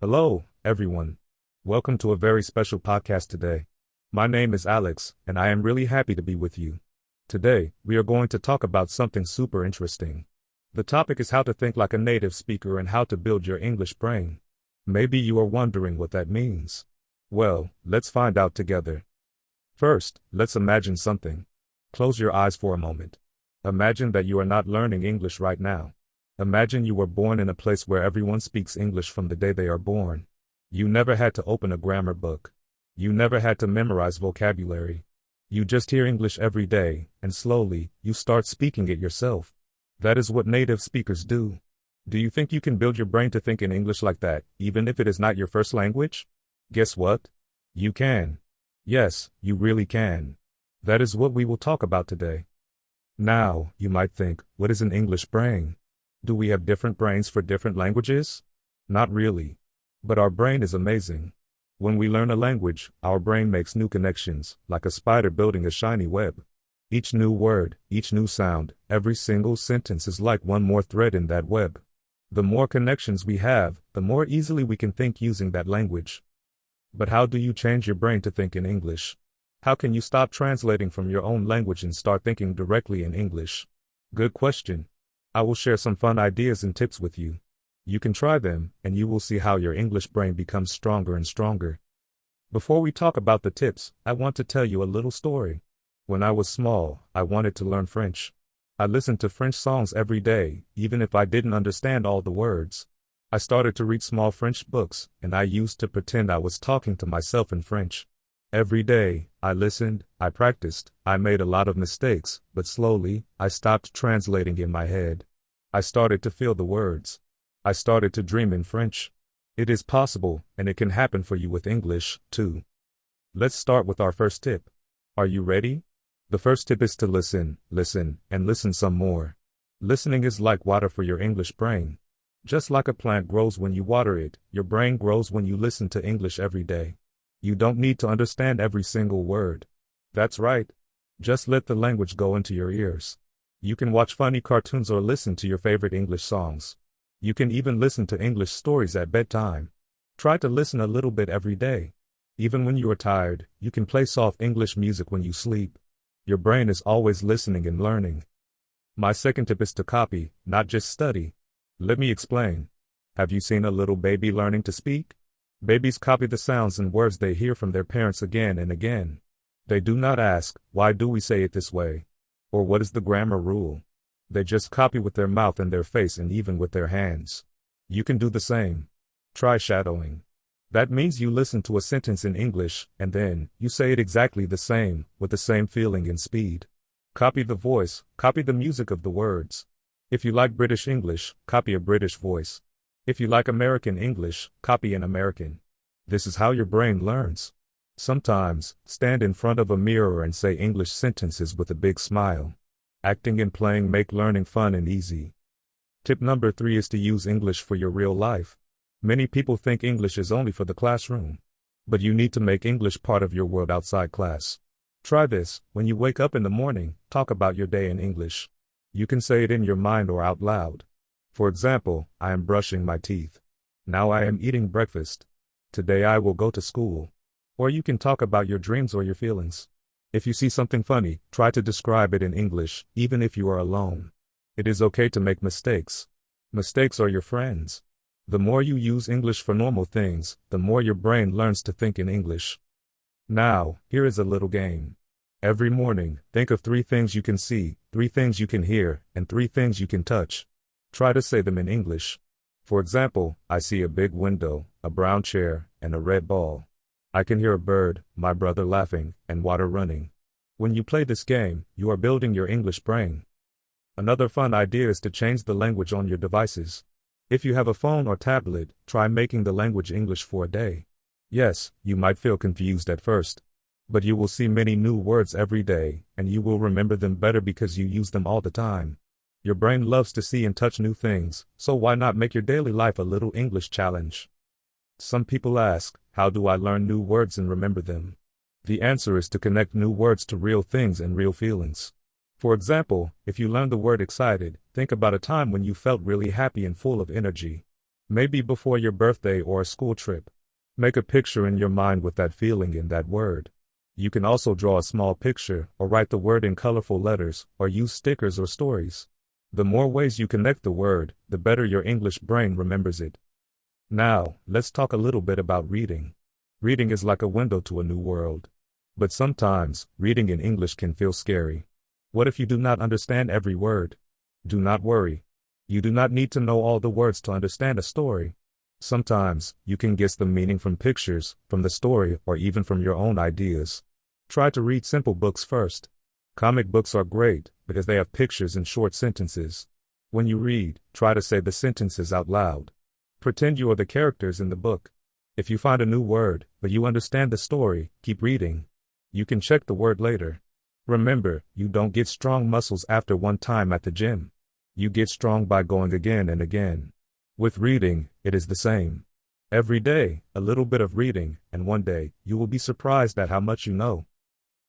Hello, everyone. Welcome to a very special podcast today. My name is Alex, and I am really happy to be with you. Today, we are going to talk about something super interesting. The topic is how to think like a native speaker and how to build your English brain. Maybe you are wondering what that means. Well, let's find out together. First, let's imagine something. Close your eyes for a moment. Imagine that you are not learning English right now. Imagine you were born in a place where everyone speaks English from the day they are born. You never had to open a grammar book. You never had to memorize vocabulary. You just hear English every day, and slowly, you start speaking it yourself. That is what native speakers do. Do you think you can build your brain to think in English like that, even if it is not your first language? Guess what? You can. Yes, you really can. That is what we will talk about today. Now, you might think, what is an English brain? Do we have different brains for different languages? Not really. But our brain is amazing. When we learn a language, our brain makes new connections, like a spider building a shiny web. Each new word, each new sound, every single sentence is like one more thread in that web. The more connections we have, the more easily we can think using that language. But how do you change your brain to think in English? How can you stop translating from your own language and start thinking directly in English? Good question. I will share some fun ideas and tips with you. You can try them, and you will see how your English brain becomes stronger and stronger. Before we talk about the tips, I want to tell you a little story. When I was small, I wanted to learn French. I listened to French songs every day, even if I didn't understand all the words. I started to read small French books, and I used to pretend I was talking to myself in French. Every day, I listened, I practiced, I made a lot of mistakes, but slowly, I stopped translating in my head. I started to feel the words. I started to dream in French. It is possible, and it can happen for you with English, too. Let's start with our first tip. Are you ready? The first tip is to listen, and listen some more. Listening is like water for your English brain. Just like a plant grows when you water it, your brain grows when you listen to English every day. You don't need to understand every single word. That's right. Just let the language go into your ears. You can watch funny cartoons or listen to your favorite English songs. You can even listen to English stories at bedtime. Try to listen a little bit every day. Even when you are tired, you can play soft English music when you sleep. Your brain is always listening and learning. My second tip is to copy, not just study. Let me explain. Have you seen a little baby learning to speak? Babies copy the sounds and words they hear from their parents again and again. They do not ask, why do we say it this way? Or what is the grammar rule? They just copy with their mouth and their face and even with their hands. You can do the same. Try shadowing. That means you listen to a sentence in English, and then, you say it exactly the same, with the same feeling and speed. Copy the voice, copy the music of the words. If you like British English, copy a British voice. If you like American English, copy an American. This is how your brain learns. Sometimes, stand in front of a mirror and say English sentences with a big smile. Acting and playing make learning fun and easy. Tip number 3 is to use English for your real life. Many people think English is only for the classroom. But you need to make English part of your world outside class. Try this. When you wake up in the morning, talk about your day in English. You can say it in your mind or out loud. For example, I am brushing my teeth. Now I am eating breakfast. Today I will go to school. Or you can talk about your dreams or your feelings. If you see something funny, try to describe it in English, even if you are alone. It is okay to make mistakes. Mistakes are your friends. The more you use English for normal things, the more your brain learns to think in English. Now, here is a little game. Every morning, think of 3 things you can see, 3 things you can hear, and 3 things you can touch. Try to say them in English. For example, I see a big window, a brown chair, and a red ball. I can hear a bird, my brother laughing, and water running. When you play this game, you are building your English brain. Another fun idea is to change the language on your devices. If you have a phone or tablet, try making the language English for a day. Yes, you might feel confused at first. But you will see many new words every day, and you will remember them better because you use them all the time. Your brain loves to see and touch new things, so why not make your daily life a little English challenge? Some people ask, how do I learn new words and remember them? The answer is to connect new words to real things and real feelings. For example, if you learn the word excited, think about a time when you felt really happy and full of energy. Maybe before your birthday or a school trip. Make a picture in your mind with that feeling in that word. You can also draw a small picture or write the word in colorful letters or use stickers or stories. The more ways you connect the word, the better your English brain remembers it. Now, let's talk a little bit about reading. Reading is like a window to a new world. But sometimes, reading in English can feel scary. What if you do not understand every word? Do not worry. You do not need to know all the words to understand a story. Sometimes, you can guess the meaning from pictures, from the story, or even from your own ideas. Try to read simple books first. Comic books are great because they have pictures and short sentences. When you read, try to say the sentences out loud. Pretend you are the characters in the book. If you find a new word, but you understand the story, keep reading. You can check the word later. Remember, you don't get strong muscles after one time at the gym. You get strong by going again and again. With reading, it is the same. Every day, a little bit of reading, and one day, you will be surprised at how much you know.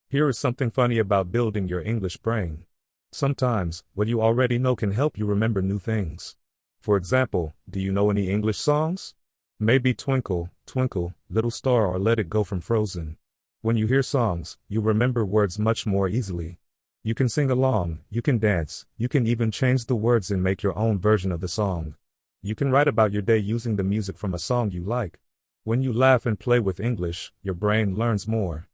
Here is something funny about building your English brain. Sometimes, what you already know can help you remember new things. For example, do you know any English songs? Maybe Twinkle, Twinkle, Little Star or Let It Go from Frozen. When you hear songs, you remember words much more easily. You can sing along, you can dance, you can even change the words and make your own version of the song. You can write about your day using the music from a song you like. When you laugh and play with English, your brain learns more.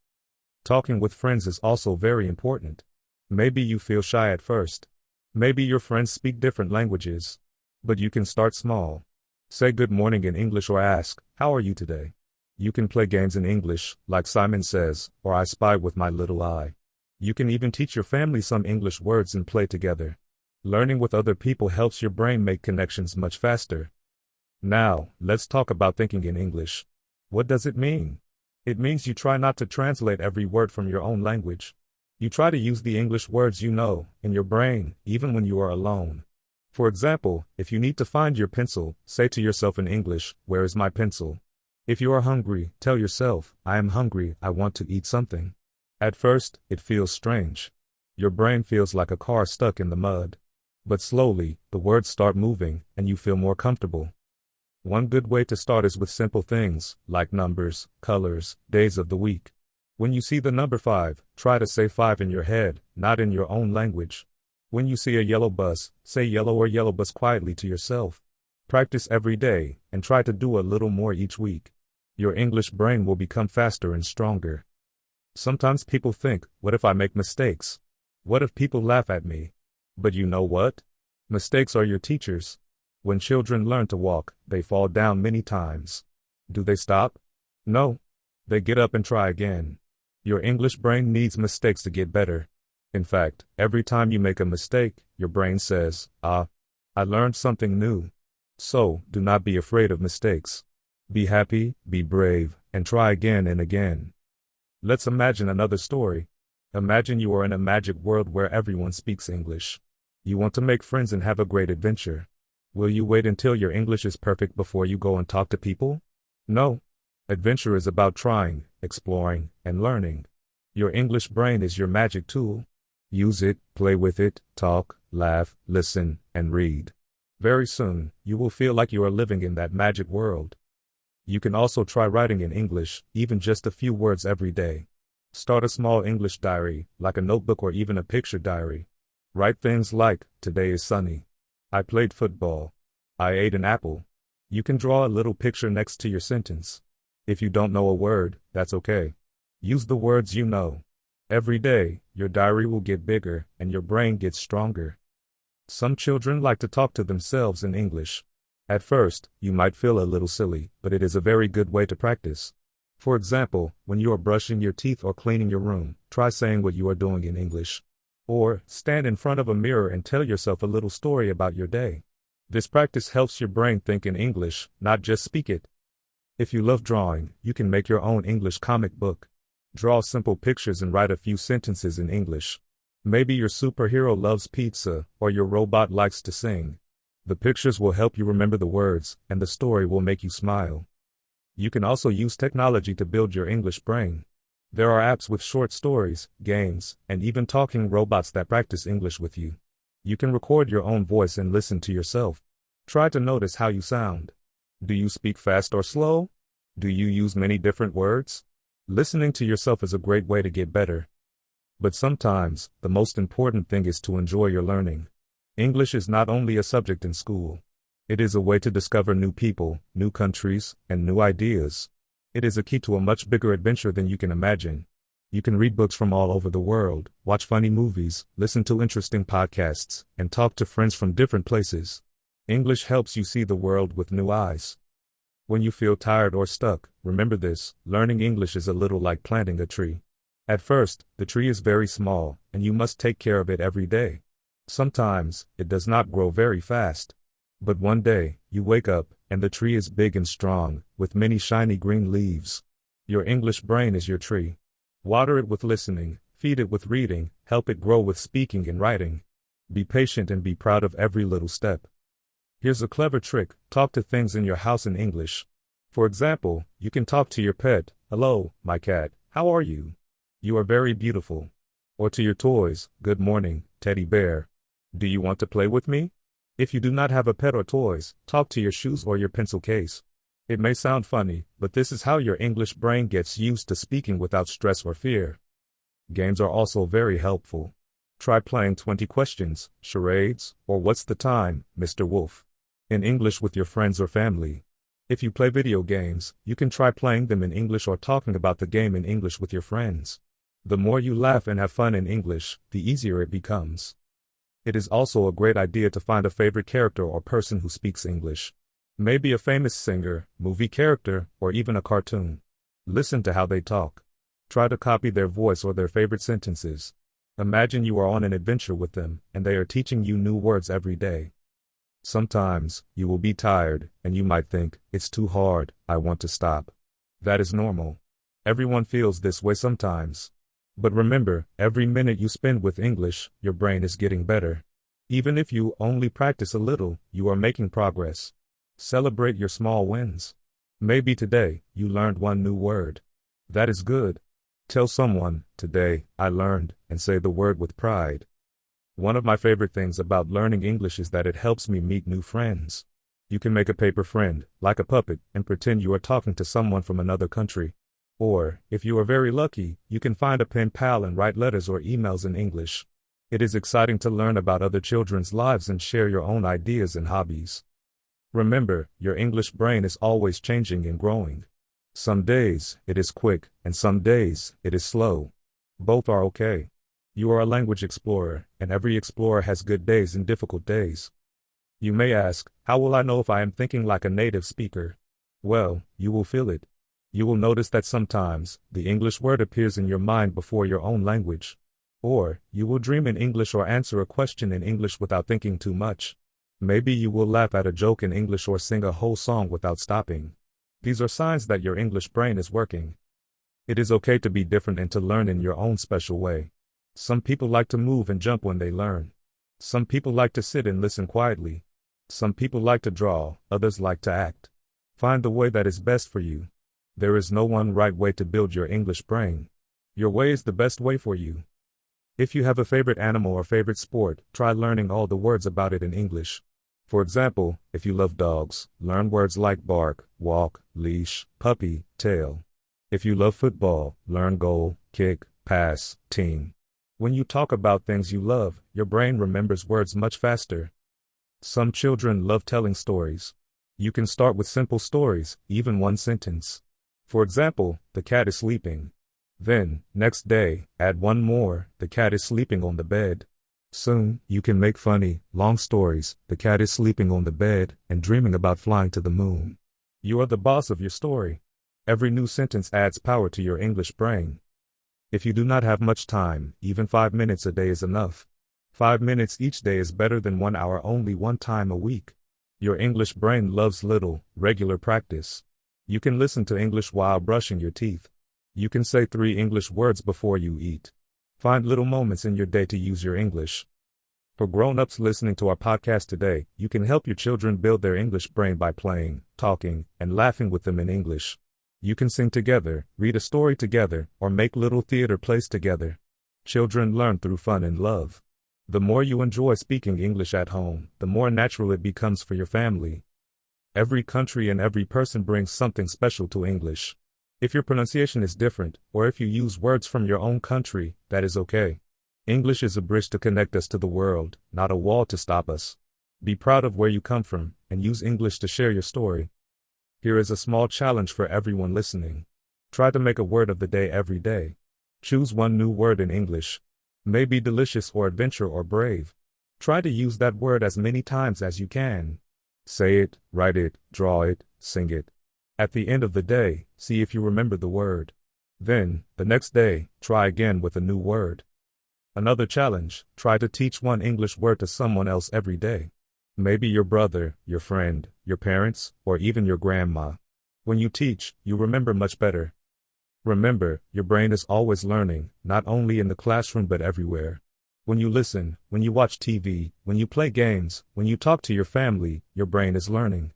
Talking with friends is also very important. Maybe you feel shy at first. Maybe your friends speak different languages. But you can start small. Say good morning in English or ask, how are you today? You can play games in English, like Simon Says, or I Spy with My Little Eye. You can even teach your family some English words and play together. Learning with other people helps your brain make connections much faster. Now, let's talk about thinking in English. What does it mean? It means you try not to translate every word from your own language. You try to use the English words you know in your brain, even when you are alone. For example, if you need to find your pencil, say to yourself in English, where is my pencil? If you are hungry, tell yourself, I am hungry, I want to eat something. At first, it feels strange. Your brain feels like a car stuck in the mud. But slowly, the words start moving, and you feel more comfortable. One good way to start is with simple things, like numbers, colors, days of the week. When you see the number 5, try to say 5 in your head, not in your own language. When you see a yellow bus, say yellow or yellow bus quietly to yourself. Practice every day, and try to do a little more each week. Your English brain will become faster and stronger. Sometimes people think, what if I make mistakes? What if people laugh at me? But you know what? Mistakes are your teachers. When children learn to walk, they fall down many times. Do they stop? No. They get up and try again. Your English brain needs mistakes to get better. In fact, every time you make a mistake, your brain says, I learned something new. So, do not be afraid of mistakes. Be happy, be brave, and try again and again. Let's imagine another story. Imagine you are in a magic world where everyone speaks English. You want to make friends and have a great adventure. Will you wait until your English is perfect before you go and talk to people? No. Adventure is about trying, exploring, and learning. Your English brain is your magic tool. Use it, play with it, talk, laugh, listen, and read. Very soon, you will feel like you are living in that magic world. You can also try writing in English, even just a few words every day. Start a small English diary, like a notebook or even a picture diary. Write things like, today is sunny. I played football. I ate an apple. You can draw a little picture next to your sentence. If you don't know a word, that's okay. Use the words you know. Every day, your diary will get bigger and your brain gets stronger. Some children like to talk to themselves in English. At first, you might feel a little silly, but it is a very good way to practice. For example, when you are brushing your teeth or cleaning your room, try saying what you are doing in English. Or, stand in front of a mirror and tell yourself a little story about your day. This practice helps your brain think in English, not just speak it. If you love drawing, you can make your own English comic book. Draw simple pictures and write a few sentences in English. Maybe your superhero loves pizza, or your robot likes to sing. The pictures will help you remember the words, and the story will make you smile. You can also use technology to build your English brain. There are apps with short stories, games, and even talking robots that practice English with you. You can record your own voice and listen to yourself. Try to notice how you sound. Do you speak fast or slow? Do you use many different words? Listening to yourself is a great way to get better. But sometimes, the most important thing is to enjoy your learning. English is not only a subject in school. It is a way to discover new people, new countries, and new ideas. It is a key to a much bigger adventure than you can imagine. You can read books from all over the world, watch funny movies, listen to interesting podcasts, and talk to friends from different places. English helps you see the world with new eyes. When you feel tired or stuck, remember this: learning English is a little like planting a tree. At first, the tree is very small, and you must take care of it every day. Sometimes, it does not grow very fast. But one day, you wake up, and the tree is big and strong, with many shiny green leaves. Your English brain is your tree. Water it with listening, feed it with reading, help it grow with speaking and writing. Be patient and be proud of every little step. Here's a clever trick: talk to things in your house in English. For example, you can talk to your pet: "Hello, my cat, how are you? You are very beautiful." Or to your toys: "Good morning, teddy bear. Do you want to play with me?" If you do not have a pet or toys, talk to your shoes or your pencil case. It may sound funny, but this is how your English brain gets used to speaking without stress or fear. Games are also very helpful. Try playing 20 questions, charades, or "What's the time, Mr. Wolf?" in English with your friends or family. If you play video games, you can try playing them in English or talking about the game in English with your friends. The more you laugh and have fun in English, the easier it becomes. It is also a great idea to find a favorite character or person who speaks English. Maybe a famous singer, movie character, or even a cartoon. Listen to how they talk. Try to copy their voice or their favorite sentences. Imagine you are on an adventure with them, and they are teaching you new words every day. Sometimes, you will be tired, and you might think, "It's too hard, I want to stop." That is normal. Everyone feels this way sometimes. But remember, every minute you spend with English, your brain is getting better. Even if you only practice a little, you are making progress. Celebrate your small wins. Maybe today, you learned one new word. That is good. Tell someone, "Today, I learned," and say the word with pride. One of my favorite things about learning English is that it helps me meet new friends. You can make a paper friend, like a puppet, and pretend you are talking to someone from another country. Or, if you are very lucky, you can find a pen pal and write letters or emails in English. It is exciting to learn about other children's lives and share your own ideas and hobbies. Remember, your English brain is always changing and growing. Some days, it is quick, and some days, it is slow. Both are okay. You are a language explorer, and every explorer has good days and difficult days. You may ask, how will I know if I am thinking like a native speaker? Well, you will feel it. You will notice that sometimes, the English word appears in your mind before your own language. Or, you will dream in English or answer a question in English without thinking too much. Maybe you will laugh at a joke in English or sing a whole song without stopping. These are signs that your English brain is working. It is okay to be different and to learn in your own special way. Some people like to move and jump when they learn. Some people like to sit and listen quietly. Some people like to draw, others like to act. Find the way that is best for you. There is no one right way to build your English brain. Your way is the best way for you. If you have a favorite animal or favorite sport, try learning all the words about it in English. For example, if you love dogs, learn words like bark, walk, leash, puppy, tail. If you love football, learn goal, kick, pass, team. When you talk about things you love, your brain remembers words much faster. Some children love telling stories. You can start with simple stories, even one sentence. For example, "The cat is sleeping." Then, next day, add one more, "The cat is sleeping on the bed." Soon, you can make funny, long stories, "The cat is sleeping on the bed," and dreaming about flying to the moon. You are the boss of your story. Every new sentence adds power to your English brain. If you do not have much time, even 5 minutes a day is enough. 5 minutes each day is better than 1 hour only one time a week. Your English brain loves little, regular practice. You can listen to English while brushing your teeth. You can say 3 English words before you eat. Find little moments in your day to use your English. For grown-ups listening to our podcast today, you can help your children build their English brain by playing, talking, and laughing with them in English. You can sing together, read a story together, or make little theater plays together. Children learn through fun and love. The more you enjoy speaking English at home, the more natural it becomes for your family. Every country and every person brings something special to English. If your pronunciation is different, or if you use words from your own country, that is okay. English is a bridge to connect us to the world, not a wall to stop us. Be proud of where you come from, and use English to share your story. Here is a small challenge for everyone listening. Try to make a word of the day every day. Choose one new word in English. Maybe delicious or adventure or brave. Try to use that word as many times as you can. Say it, write it, draw it, sing it. At the end of the day, see if you remember the word. Then, the next day, try again with a new word. Another challenge, try to teach one English word to someone else every day. Maybe your brother, your friend, your parents, or even your grandma. When you teach, you remember much better. Remember, your brain is always learning, not only in the classroom but everywhere. When you listen, when you watch TV, when you play games, when you talk to your family, your brain is learning.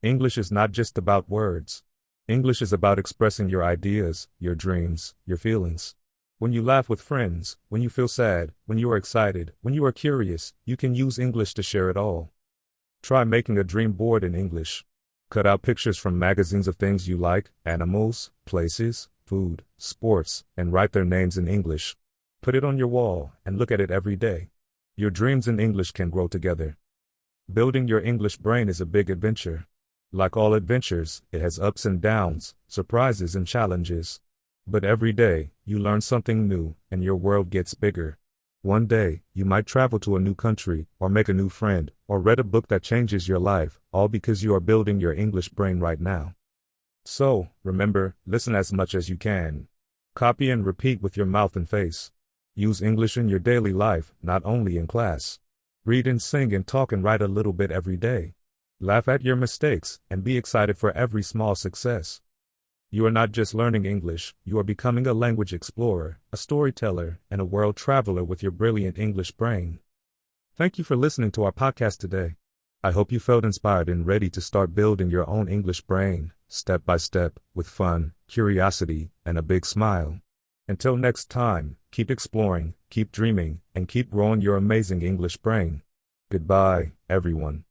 English is not just about words. English is about expressing your ideas, your dreams, your feelings. When you laugh with friends, when you feel sad, when you are excited, when you are curious, you can use English to share it all. Try making a dream board in English. Cut out pictures from magazines of things you like, animals, places, food, sports, and write their names in English. Put it on your wall and look at it every day. Your dreams in English can grow together. Building your English brain is a big adventure. Like all adventures, it has ups and downs, surprises and challenges. But every day, you learn something new, and your world gets bigger. One day, you might travel to a new country, or make a new friend, or read a book that changes your life, all because you are building your English brain right now. So, remember, listen as much as you can. Copy and repeat with your mouth and face. Use English in your daily life, not only in class. Read and sing and talk and write a little bit every day. Laugh at your mistakes, and be excited for every small success. You are not just learning English, you are becoming a language explorer, a storyteller, and a world traveler with your brilliant English brain. Thank you for listening to our podcast today. I hope you felt inspired and ready to start building your own English brain, step by step, with fun, curiosity, and a big smile. Until next time, keep exploring, keep dreaming, and keep growing your amazing English brain. Goodbye, everyone.